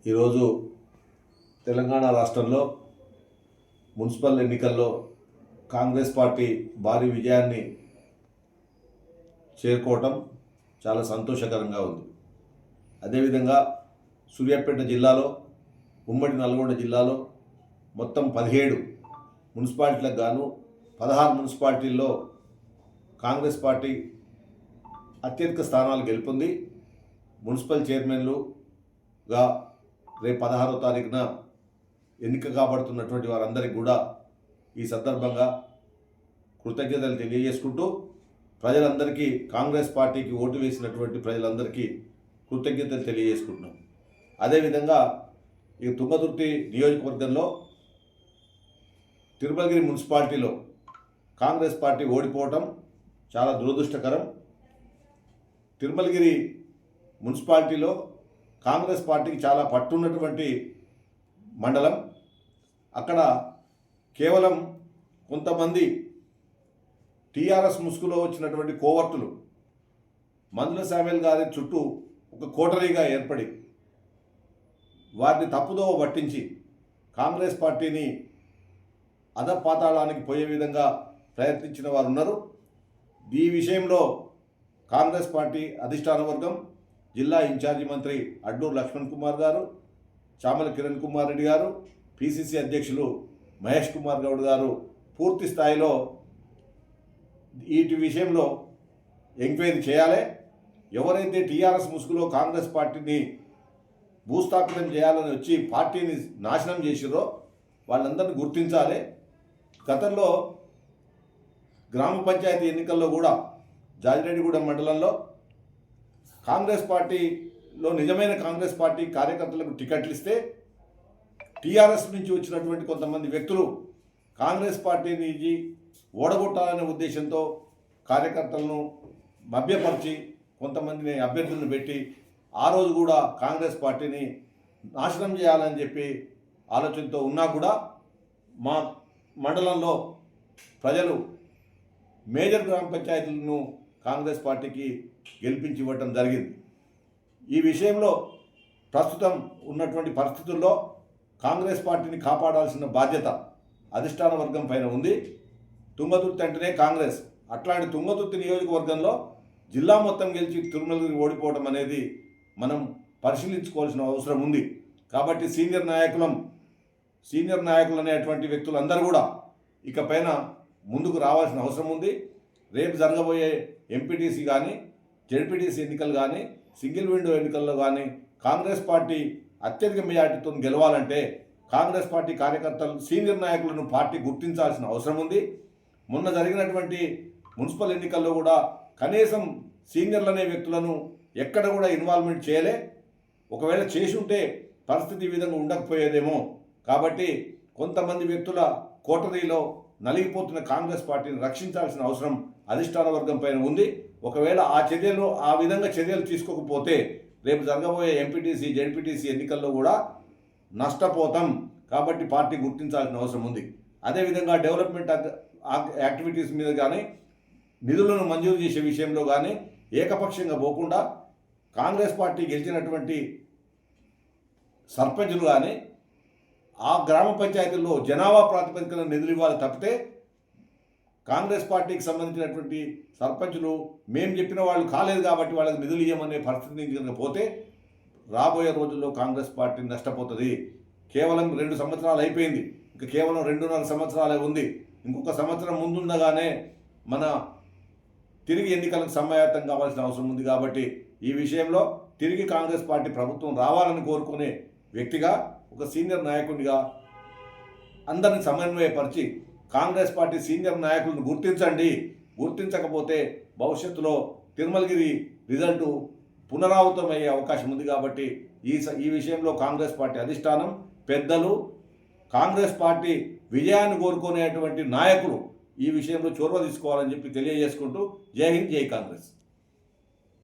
ఈరోజు తెలంగాణ రాష్ట్రంలో మున్సిపల్ ఎన్నికల్లో కాంగ్రెస్ పార్టీ భారీ విజయాన్ని చేరుకోవటం చాలా సంతోషకరంగా ఉంది. అదేవిధంగా సూర్యాపేట జిల్లాలో, ఉమ్మడి నల్గొండ జిల్లాలో మొత్తం 17 మున్సిపాలిటీలకు గాను 16 మున్సిపాలిటీల్లో కాంగ్రెస్ పార్టీ అత్యధిక స్థానాలు గెలుపొంది మున్సిపల్ చైర్మన్లుగా రేపు 16వ తారీఖున ఎన్నిక కాబడుతున్నటువంటి వారందరికీ కూడా ఈ సందర్భంగా కృతజ్ఞతలు తెలియజేసుకుంటూ ప్రజలందరికీ, కాంగ్రెస్ పార్టీకి ఓటు వేసినటువంటి ప్రజలందరికీ కృతజ్ఞతలు తెలియజేసుకుంటున్నాం. అదేవిధంగా ఈ తుంగతుర్తి నియోజకవర్గంలో తిరుమలగిరి మున్సిపాలిటీలో కాంగ్రెస్ పార్టీ ఓడిపోవటం చాలా దురదృష్టకరం. తిరుమలగిరి మున్సిపాలిటీలో కాంగ్రెస్ పార్టీకి చాలా పట్టున్నటువంటి మండలం. అక్కడ కేవలం కొంతమంది టీఆర్ఎస్ ముసుగులో వచ్చినటువంటి కోవర్టులు మందుల శామ్యూల్ గారి చుట్టూ ఒక కోటరీగా ఏర్పడి వారిని తప్పుదోవ పట్టించి కాంగ్రెస్ పార్టీని అధపాతాళానికి పోయే విధంగా ప్రయత్నించిన వారు ఉన్నారు. ఈ విషయంలో కాంగ్రెస్ పార్టీ అధిష్టాన వర్గం, జిల్లా ఇన్ఛార్జి మంత్రి అడ్డూరు లక్ష్మణ్ కుమార్ గారు, చామల కిరణ్ కుమార్ రెడ్డి గారు, పిసిసి అధ్యక్షులు మహేష్ కుమార్ గౌడ్ గారు పూర్తి స్థాయిలో వీటి విషయంలో ఎంక్వైరీ చేయాలి. ఎవరైతే టీఆర్ఎస్ ముసుగులో కాంగ్రెస్ పార్టీని భూస్థాపితం చేయాలని వచ్చి పార్టీని నాశనం చేసిరో వాళ్ళందరినీ గుర్తించాలి. గతంలో గ్రామ పంచాయతీ ఎన్నికల్లో కూడా జాజిరెడ్డిగూడెం మండలంలో కాంగ్రెస్ పార్టీలో నిజమైన కాంగ్రెస్ పార్టీ కార్యకర్తలకు టికెట్లు ఇస్తే టీఆర్ఎస్ నుంచి వచ్చినటువంటి కొంతమంది వ్యక్తులు కాంగ్రెస్ పార్టీని ఓడగొట్టాలనే ఉద్దేశంతో కార్యకర్తలను మభ్యపరిచి కొంతమందిని అభ్యర్థులను పెట్టి ఆ రోజు కూడా కాంగ్రెస్ పార్టీని నాశనం చేయాలని చెప్పి ఆలోచనతో ఉన్నా కూడా మా మండలంలో ప్రజలు మేజర్ గ్రామ పంచాయతీలను కాంగ్రెస్ పార్టీకి గెలిపించి ఇవ్వటం జరిగింది. ఈ విషయంలో ప్రస్తుతం ఉన్నటువంటి పరిస్థితుల్లో కాంగ్రెస్ పార్టీని కాపాడాల్సిన బాధ్యత అధిష్టాన వర్గం పైన ఉంది. తుంగతుర్తి అంటేనే కాంగ్రెస్. అట్లాంటి తుంగతుర్తి నియోజకవర్గంలో జిల్లా మొత్తం గెలిచి తిరుమలగిరి ఓడిపోవడం అనేది మనం పరిశీలించుకోవాల్సిన అవసరం ఉంది. కాబట్టి సీనియర్ నాయకులు అనేటువంటి వ్యక్తులందరూ కూడా ఇకపైన ముందుకు రావాల్సిన అవసరం ఉంది. రేపు జరగబోయే ఎంపీటీసీ కానీ, జెడ్పీటీసీ ఎన్నికలు కానీ, సింగిల్ విండో ఎన్నికల్లో కానీ కాంగ్రెస్ పార్టీ అత్యధిక మెజార్టీతో గెలవాలంటే కాంగ్రెస్ పార్టీ కార్యకర్తలు, సీనియర్ నాయకులను పార్టీ గుర్తించాల్సిన అవసరం ఉంది. మొన్న జరిగినటువంటి మున్సిపల్ ఎన్నికల్లో కూడా కనీసం సీనియర్లు అనే వ్యక్తులను ఎక్కడ కూడా ఇన్వాల్వ్మెంట్ చేయలే. ఒకవేళ చేసి ఉంటే పరిస్థితి ఈ విధంగా ఉండకపోయేదేమో. కాబట్టి కొంతమంది వ్యక్తుల కోటరీలో నలిగిపోతున్న కాంగ్రెస్ పార్టీని రక్షించాల్సిన అవసరం అధిష్టాన వర్గం పైన ఉంది. ఒకవేళ ఆ విధంగా చర్యలు తీసుకోకపోతే రేపు జరగబోయే ఎంపీటీసీ, జెడ్పీటీసీ ఎన్నికల్లో కూడా నష్టపోతాం. కాబట్టి పార్టీ గుర్తించాల్సిన అవసరం ఉంది. అదేవిధంగా డెవలప్మెంట్ యాక్టివిటీస్ మీద కానీ, నిధులను మంజూరు చేసే విషయంలో కానీ ఏకపక్షంగా పోకుండా కాంగ్రెస్ పార్టీ గెలిచినటువంటి సర్పంచులు కానీ ఆ గ్రామ పంచాయతీల్లో జనాభా ప్రాతిపదికన నిధులు ఇవ్వాలి తప్పితే కాంగ్రెస్ పార్టీకి సంబంధించినటువంటి సర్పంచులు మేము చెప్పిన వాళ్ళు కాలేదు కాబట్టి వాళ్ళకి నిధులు ఇవ్వమనే పరిస్థితి కనుక పోతే రాబోయే రోజుల్లో కాంగ్రెస్ పార్టీ నష్టపోతుంది. కేవలం 2 సంవత్సరాలు అయిపోయింది, ఇంకా కేవలం 2.5 సంవత్సరాలే ఉంది. ఇంకొక సంవత్సరం ముందుండగానే మన తిరిగి ఎన్నికలకు సమాయత్తం కావాల్సిన అవసరం ఉంది. కాబట్టి ఈ విషయంలో తిరిగి కాంగ్రెస్ పార్టీ ప్రభుత్వం రావాలని కోరుకునే వ్యక్తిగా, ఒక సీనియర్ నాయకుడిగా అందరిని సమన్వయపరిచి కాంగ్రెస్ పార్టీ సీనియర్ నాయకులను గుర్తించండి. గుర్తించకపోతే భవిష్యత్తులో తిరుమలగిరి రిజల్టు పునరావృతమయ్యే అవకాశం ఉంది. కాబట్టి ఈ విషయంలో కాంగ్రెస్ పార్టీ అధిష్టానం, పెద్దలు, కాంగ్రెస్ పార్టీ విజయాన్ని కోరుకునేటువంటి నాయకులు ఈ విషయంలో చొరవ తీసుకోవాలని చెప్పి తెలియజేసుకుంటూ జై హింద్, జై కాంగ్రెస్.